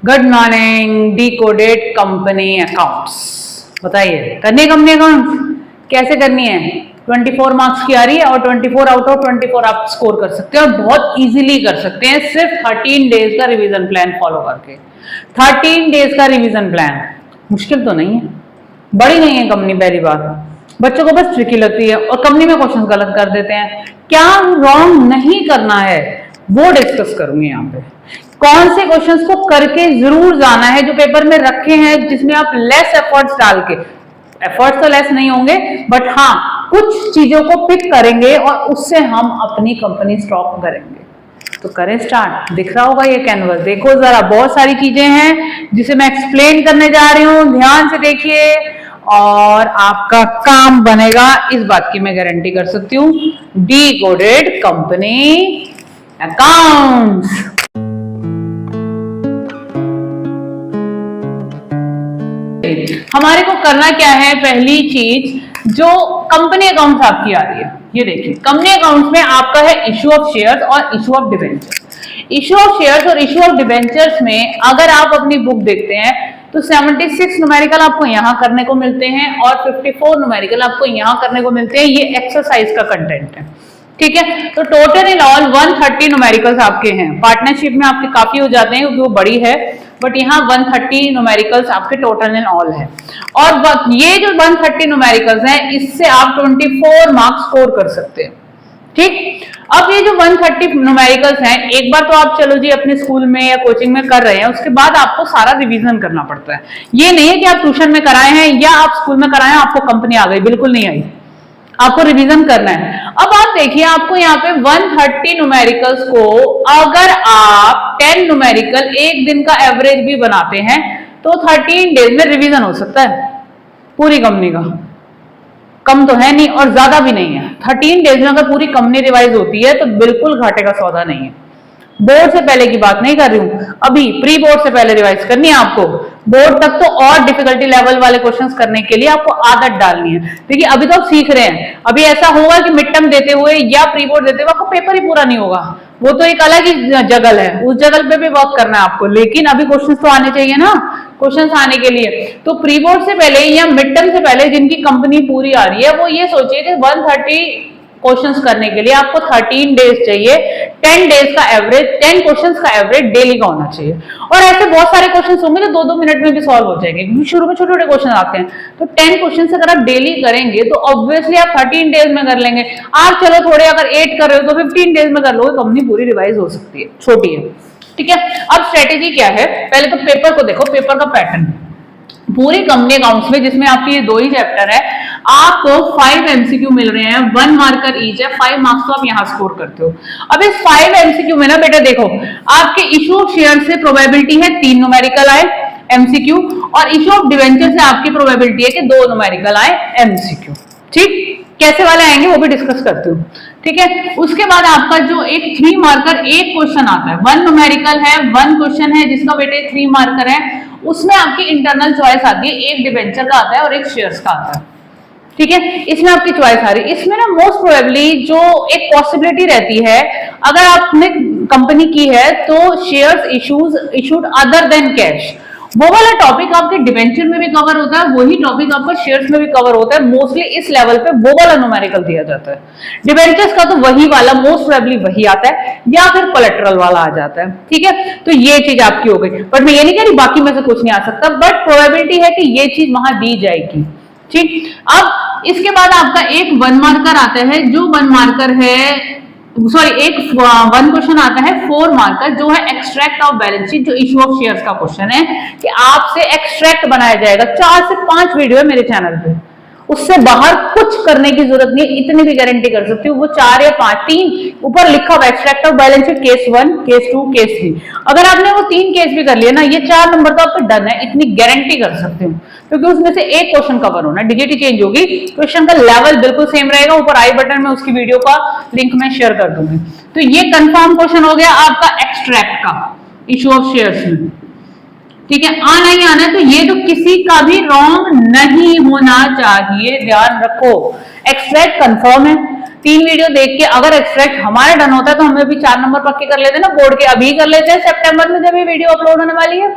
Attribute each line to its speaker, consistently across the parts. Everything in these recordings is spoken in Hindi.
Speaker 1: Good morning. Decoded company accounts बताइए, करनी है कंपनी अकाउंट्स? कैसे करनी है? 24 मार्क्स की आ रही है और 24 आउट ऑफ 24 आप स्कोर कर सकते हैं और बहुत इजीली कर सकते हैं सिर्फ 13 डेज का रिवीजन प्लान फॉलो करके। 13 डेज का रिवीजन प्लान मुश्किल तो नहीं है, बड़ी नहीं है कंपनी। पहली बात, बच्चों को बस ट्रिकी लगती है और कंपनी में क्वेश्चन गलत कर देते हैं। क्या रॉन्ग नहीं करना है वो डिस्कस करूंगी यहाँ पे। कौन से क्वेश्चंस को करके जरूर जाना है जो पेपर में रखे हैं, जिसमें आप लेस एफर्ट्स डाल के, एफर्ट्स तो लेस नहीं होंगे बट हाँ कुछ चीजों को पिक करेंगे और उससे हम अपनी कंपनी स्टॉक करेंगे। तो करें स्टार्ट। दिख रहा होगा ये कैनवस, देखो जरा, बहुत सारी चीजें हैं जिसे मैं एक्सप्लेन करने जा रही हूँ, ध्यान से देखिए और आपका काम बनेगा, इस बात की मैं गारंटी कर सकती हूँ। Decoded company accounts. हमारे को करना क्या है, पहली चीज जो कंपनी अकाउंट्स आपकी आ रही है, ये देखिए कंपनी अकाउंट्स में आपका है इशू ऑफ शेयर्स और issue of debentures. Issue of shares और इशू ऑफ डिबेंचर्स में अगर आप अपनी बुक देखते हैं तो 76 न्यूमेरिकल आपको यहां करने को मिलते हैं और 54 न्यूमेरिकल आपको यहां करने को मिलते हैं। ये एक्सरसाइज का कंटेंट है, ठीक है। तो टोटल इन ऑल 130 न्यूमेरिकल्स आपके हैं। पार्टनरशिप में आपके काफी हो जाते हैं क्योंकि वो बड़ी है, बट यहाँ 130 न्यूमेरिकल्स आपके टोटल इन ऑल है। और ये जो 130 न्यूमेरिकल्स हैं इससे आप 24 मार्क्स स्कोर कर सकते हैं, ठीक। अब ये जो 130 न्यूमेरिकल्स हैं, एक बार तो आप चलो जी अपने स्कूल में या कोचिंग में कर रहे हैं, उसके बाद आपको सारा रिवीजन करना पड़ता है। ये नहीं है कि आप ट्यूशन में कराए हैं या आप स्कूल में कराए हैं आपको कंपनी आ गई, बिल्कुल नहीं आई, आपको रिवीजन करना है। अब आप देखिए, आपको यहाँ पे 130 न्यूमेरिकल्स को अगर आप 10 न्यूमेरिकल एक दिन का एवरेज भी बनाते हैं तो 13 डेज में रिवीजन हो सकता है पूरी कंपनी का। कम तो है नहीं और ज्यादा भी नहीं है। 13 डेज में अगर पूरी कंपनी रिवाइज होती है तो बिल्कुल घाटे का सौदा नहीं है। बोर्ड से पहले की बात नहीं कर रही हूं, अभी प्री बोर्ड से पहले रिवाइज करनी है आपको। बोर्ड तक तो और डिफिकल्टी लेवल वाले क्वेश्चंस करने के लिए आपको आदत डालनी है। देखिए अभी तो आप सीख रहे हैं, अभी ऐसा होगा कि मिड टर्म देते हुए या प्री बोर्ड देते हुए आपको पेपर ही पूरा नहीं होगा, वो तो एक अलग ही जगल है, उस जगल पे भी वर्क करना है आपको। लेकिन अभी क्वेश्चंस तो आने चाहिए ना, क्वेश्चंस आने के लिए तो प्री बोर्ड से पहले या मिड टर्म से पहले जिनकी कंपनी पूरी आ रही है वो ये सोचिए कि 130 क्वेश्चंस करने के लिए आपको 13 डेज चाहिए। 10 डेज का एवरेज, 10 क्वेश्चंस का एवरेज डेली का होना चाहिए। और ऐसे बहुत सारे क्वेश्चंस होंगे जो 2-2 मिनट में भी सॉल्व हो जाएंगे क्योंकि शुरू में छोटे छोटे क्वेश्चन आते हैं। तो 10 क्वेश्चंस अगर आप डेली करेंगे तो ऑब्वियसली आप 13 डेज में कर लेंगे। आप चलो थोड़े अगर 8 कर रहे हो तो 15 डेज में कर लो, कंपनी पूरी रिवाइज हो सकती है, छोटी है, ठीक है। अब स्ट्रेटेजी क्या है, पहले तो पेपर को देखो, पेपर का पैटर्न पूरी कंपनी अकाउंट्स में जिसमें आपके ये 2 ही चैप्टर है, आपको 5 एमसीक्यू मिल रहे हैं, 1 मार्कर ईच है, 5 मार्क्स तो आप यहां स्कोर करते हो। अब इस 5 एमसीक्यू में ना बेटा देखो, आपके इशू ऑफ शेयर से प्रोबेबिलिटी है 3 न्यूमेरिकल आए एमसीक्यू और इशू ऑफ डिवेंचर से आपकी प्रोबेबिलिटी है कि 2 न्यूमेरिकल आए एमसीक्यू, ठीक। कैसे वाले आएंगे वो भी डिस्कस करते हो, ठीक है। उसके बाद आपका जो एक 3 मार्कर एक क्वेश्चन आता है, 1 न्यूमेरिकल है, 1 क्वेश्चन है जिसका बेटे 3 मार्कर है, उसमें आपकी इंटरनल चॉइस आती है, एक डिबेंचर का आता है और एक शेयर्स का आता है, ठीक है। इसमें आपकी चॉइस आ रही है। इसमें ना मोस्ट प्रोबेबली जो एक पॉसिबिलिटी रहती है, अगर आपने कंपनी की है तो shares issued other than cash, वो वाला टॉपिक आपके डिबेंचर में भी कवर होता है, वही टॉपिक आपका शेयर्स में भी कवर होता है। मोस्टली इस लेवल पे वो वाला न्यूमेरिकल दिया जाता है। डिबेंचर्स का तो वही वाला मोस्ट प्रोबेबली वही आता है या फिर कोलेटरल वाला आ जाता है, ठीक है। तो ये चीज आपकी हो गई, बट मैं ये नहीं कह रही बाकी में से कुछ नहीं आ सकता, बट प्रोबेबिलिटी है कि ये चीज वहां दी जाएगी, ठीक। अब इसके बाद आपका एक 1 मार्कर आता है, जो 1 मार्कर है, सॉरी एक 1 क्वेश्चन आता है 4 मार्कर, जो है एक्सट्रैक्ट ऑफ बैलेंस शीट, जो इशू ऑफ शेयर्स का क्वेश्चन है कि आपसे एक्सट्रैक्ट बनाया जाएगा। 4 से 5 वीडियो है मेरे चैनल पे, उससे बाहर कुछ करने की जरूरत नहीं, इतनी भी गारंटी कर सकती हूँ। वो 4 या 5, 3 ऊपर लिखा हुआ extract of balance sheet, case 1, case 2, case 3। अगर आपने वो 3 केस भी कर लिए ना, ये 4 नंबर तो आपको डन है, इतनी गारंटी कर सकते हूँ, क्योंकि उसमें से एक क्वेश्चन कवर होना, डिजिटी चेंज होगी, क्वेश्चन का लेवल बिल्कुल सेम रहेगा। ऊपर आई बटन में उसकी वीडियो का लिंक मैं शेयर कर दूंगी। तो ये कंफर्म क्वेश्चन हो गया आपका एक्सट्रैक्ट का इशू ऑफ शेयर्स में, ठीक है। आना ही आना है, तो ये तो किसी का भी रॉन्ग नहीं होना चाहिए, ध्यान रखो। एक्सट्रैक्ट कंफर्म है, 3 वीडियो देख के अगर एक्सट्रैक्ट हमारा डन होता है तो हमें भी 4 नंबर पक्के कर लेते हैं ना बोर्ड के, अभी कर लेते हैं सितंबर में जब ये वीडियो अपलोड होने वाली है।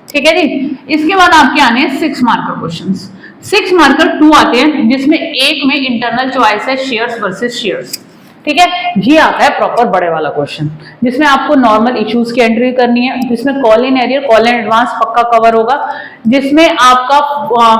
Speaker 1: ठीक है जी। इसके बाद आपके आने हैं 6 मार्कर क्वेश्चंस। 6 मार्कर 2 आते हैं जिसमें एक में इंटरनल चॉइस है शेयर्स वर्सेस शेयर्स। ठीक है, ये आता है प्रॉपर बड़े वाला क्वेश्चन जिसमें आपको नॉर्मल इश्यूज की एंट्री करनी है, जिसमें call in arrear call in advance पक्का कवर होगा, जिसमें आपका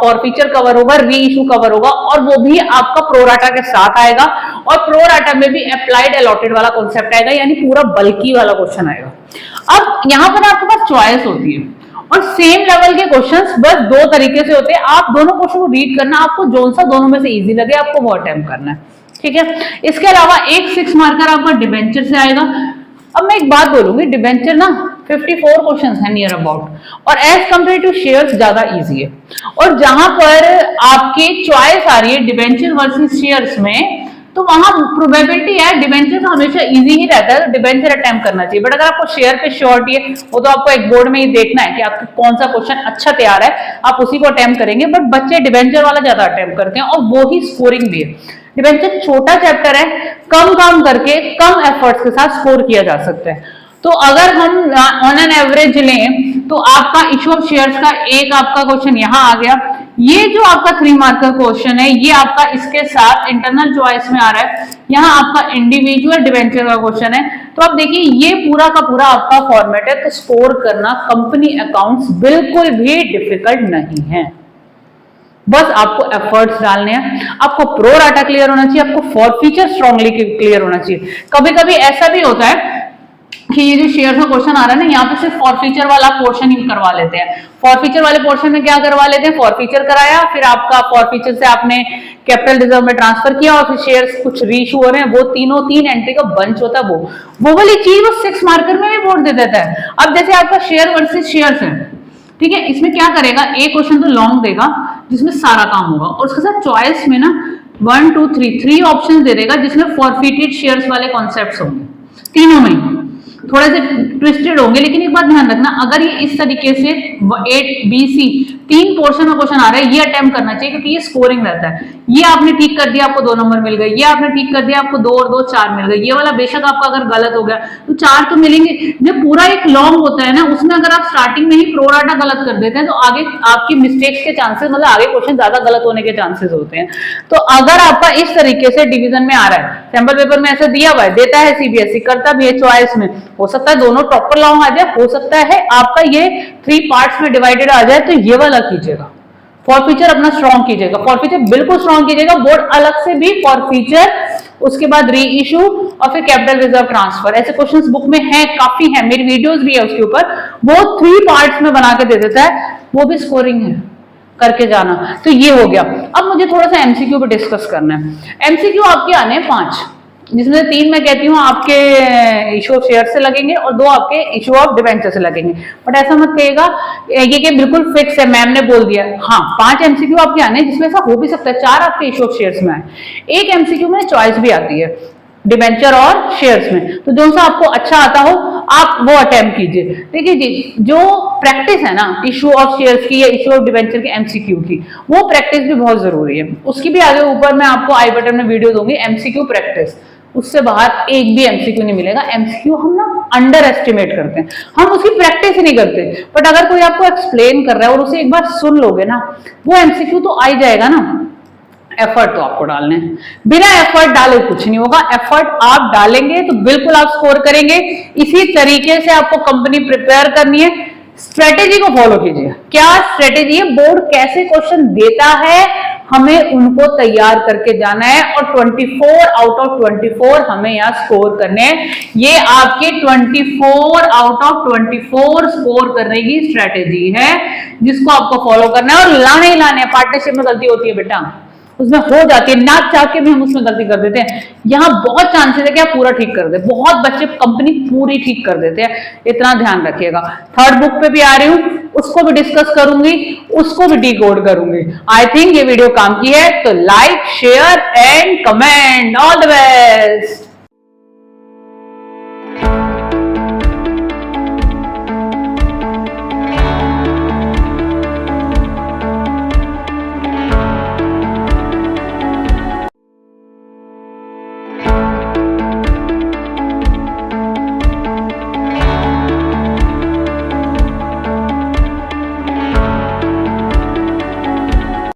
Speaker 1: फॉरफीचर कवर होगा, री इशू कवर होगा, और वो भी आपका प्रोराटा के साथ आएगा, और प्रोराटा में भी अप्लाइड अलॉटेड वाला कॉन्सेप्ट आएगा, यानी पूरा बल्कि वाला क्वेश्चन आएगा। अब यहाँ पर आपके पास चॉइस होती है और सेम लेवल के क्वेश्चंस बस 2 तरीके से होते हैं। आप दोनों क्वेश्चन को रीड करना, आपको जोन सा दोनों में से इजी लगे आपको वो अटेम्प्ट करना है। ठीक है, इसके अलावा एक 6 मार्कर आपका डिबेंचर से आएगा। अब मैं एक बात बोलूंगी, डिबेंचर ना 54 क्वेश्चंस है नियर अबाउट, और एज कंपेयर टू शेयर्स ज्यादा इजी है। और जहां पर आपके चॉइस आ रही है डिबेंचर वर्सेस शेयर्स में, तो वहां प्रोबेबिलिटी है डिबेंचर तो हमेशा इजी ही रहता है, तो डिबेंचर अटेम्प्ट करना चाहिए। बट अगर आपको शेयर पे श्योरिटी है, वो तो आपको एक बोर्ड में ही देखना है कि आपका कौन सा क्वेश्चन अच्छा तैयार है, आप उसी को अटेम्प्ट करेंगे। बट बच्चे डिबेंचर वाला ज्यादा अटेम्प्ट करते हैं और वो ही स्कोरिंग भी है। डिबेंचर छोटा चैप्टर है, कम काम करके कम एफर्ट्स के साथ स्कोर किया जा सकता है। तो अगर हम ऑन एन एवरेज लें तो आपका इशू ऑफ शेयर्स का एक आपका क्वेश्चन यहाँ आ गया। ये जो आपका 3 मार्कर क्वेश्चन है ये आपका इसके साथ इंटरनल चॉइस में आ रहा है। यहाँ आपका इंडिविजुअल डिबेंचर का क्वेश्चन है। तो आप देखिए ये पूरा का पूरा आपका फॉर्मेट है। तो स्कोर करना कंपनी अकाउंट्स बिल्कुल भी डिफिकल्ट नहीं है, बस आपको एफर्ट्स डालने हैं। आपको प्रो राटा क्लियर होना चाहिए, आपको फॉरफीचर स्ट्रांगली क्लियर होना चाहिए। कभी कभी ऐसा भी होता है कि ये जो शेयर का क्वेश्चन आ रहा है ना, यहाँ पे सिर्फ फॉरफीचर वाला पोर्शन ही करवा लेते हैं। फॉरफीचर वाले पोर्शन में क्या करवा लेते हैं, फॉरफीचर कराया, फिर आपका फॉरफीचर से आपने कैपिटल रिजर्व में ट्रांसफर किया और फिर शेयर्स कुछ रीइशू हो रहे हैं, वो तीनों 3 एंट्री का बंच होता है। वो वाली चीज वो 6 मार्कर में भी बोर्ड दे देता है। अब जैसे आपका शेयर वर्सेस शेयर्स है, ठीक है, इसमें क्या करेगा, एक क्वेश्चन तो लॉन्ग देगा जिसमें सारा काम होगा, और उसके साथ चॉइस में ना 1 2 3 ऑप्शन दे देगा जिसमें फॉरफिटेड शेयर्स वाले कॉन्सेप्ट्स होंगे। तीनों में थोड़े से ट्विस्टेड होंगे, लेकिन एक बात ध्यान रखना, अगर ये इस तरीके से 8BC 3 पोर्शन में क्वेश्चन आ रहा है, ये अटेम्प्ट करना चाहिए क्योंकि ये स्कोरिंग रहता है। ये आपने ठीक कर दिया आपको 2 नंबर मिल गए, ये आपने ठीक कर दिया आपको 2 और 2 4 मिल गए। ये वाला बेशक आपका अगर गलत हो गया तो 4 तो मिलेंगे। जब पूरा एक लॉन्ग होता है ना, उसमें अगर आप स्टार्टिंग में ही प्रोराटा गलत कर देते हैं तो आगे आपकी मिस्टेक्स के चांसेस, मतलब आगे क्वेश्चन ज्यादा गलत होने के चांसेस होते हैं। तो अगर आपका इस तरीके से डिवीजन में आ रहा है, सैंपल पेपर में ऐसे दिया हुआ है, देता है सीबीएसई, करता भी है चॉइस में, हो सकता है दोनों प्रॉपर लॉन्ग आ जाए, हो सकता है आपका ये 3 पार्ट्स में डिवाइडेड आ जाए, तो ये वाला कीजिएगा। फॉरफीचर अपना स्ट्रॉन्ग कीजिएगा, फॉरफीचर बिल्कुल स्ट्रॉन्ग कीजिएगा। बोर्ड अलग से भी फॉरफीचर, उसके बाद री इशू और फिर कैपिटल रिजर्व ट्रांसफर, ऐसे क्वेश्चंस बुक में है, काफी है, मेरी वीडियोस भी है उसके ऊपर। वो 3 पार्ट्स में बना के दे देता है, वो भी स्कोरिंग है, करके जाना। तो ये हो गया। अब मुझे थोड़ा सा एमसीक्यू पे डिस्कस करना है। एमसीक्यू आपके आने हैं 5, जिसमें 3 मैं कहती हूँ आपके इशू ऑफ शेयर से लगेंगे और 2 आपके इशू ऑफ डिबेंचर से लगेंगे। बट ऐसा मत कहिएगा ये कि बिल्कुल फिक्स है, मैम ने बोल दिया। हाँ, 5 एमसीक्यू आपके आने, जिसमें ऐसा हो भी सकता है 4 आपके इशू ऑफ शेयर्स में आए, 1 एमसीक्यू में चॉइस भी आती है डिबेंचर और शेयर्स में। तो जो सा आपको अच्छा आता हो आप वो अटेम्प्ट कीजिए। देखिए जी, जो प्रैक्टिस है ना इशू ऑफ शेयर्स की या इशू ऑफ डिबेंचर के एमसीक्यू की, वो प्रैक्टिस भी बहुत जरूरी है। उसकी भी आगे ऊपर मैं आपको आई बटन में वीडियो दूंगी, एमसीक्यू प्रैक्टिस। उससे बाहर एक भी एमसीक्यू नहीं मिलेगा। एमसीक्यू हम ना अंडर एस्टिमेट करते हैं, हम उसकी प्रैक्टिस ही नहीं करते। बट अगर कोई आपको एक्सप्लेन कर रहा है और उसे एक बार सुन लोगे ना, वो एमसीक्यू तो आ ही जाएगा ना। एफर्ट तो आपको डालने हैं, बिना एफर्ट डाले कुछ नहीं होगा। एफर्ट आप डालेंगे तो बिल्कुल आप स्कोर करेंगे। इसी तरीके से आपको कंपनी प्रिपेयर करनी है। स्ट्रेटेजी को फॉलो कीजिए। क्या स्ट्रेटेजी है, बोर्ड कैसे क्वेश्चन देता है, हमें उनको तैयार करके जाना है और 24 आउट ऑफ 24 हमें यहाँ स्कोर करने हैं। ये आपके 24 आउट ऑफ 24 स्कोर करने की स्ट्रेटेजी है, जिसको आपको फॉलो करना है और लाने ही लाने। पार्टनरशिप में गलती होती है बेटा, उसमें हो जाती है, ना चाह के भी हम उसमें गलती कर देते हैं। यहाँ बहुत चांसेस है कि आप पूरा ठीक कर दे, बहुत बच्चे कंपनी पूरी ठीक कर देते हैं, इतना ध्यान रखिएगा। 3rd बुक पे भी आ रही हूँ, उसको भी डिस्कस करूंगी, उसको भी डिकोड करूंगी। आई थिंक ये वीडियो काम की है, तो like share and comment. All the best.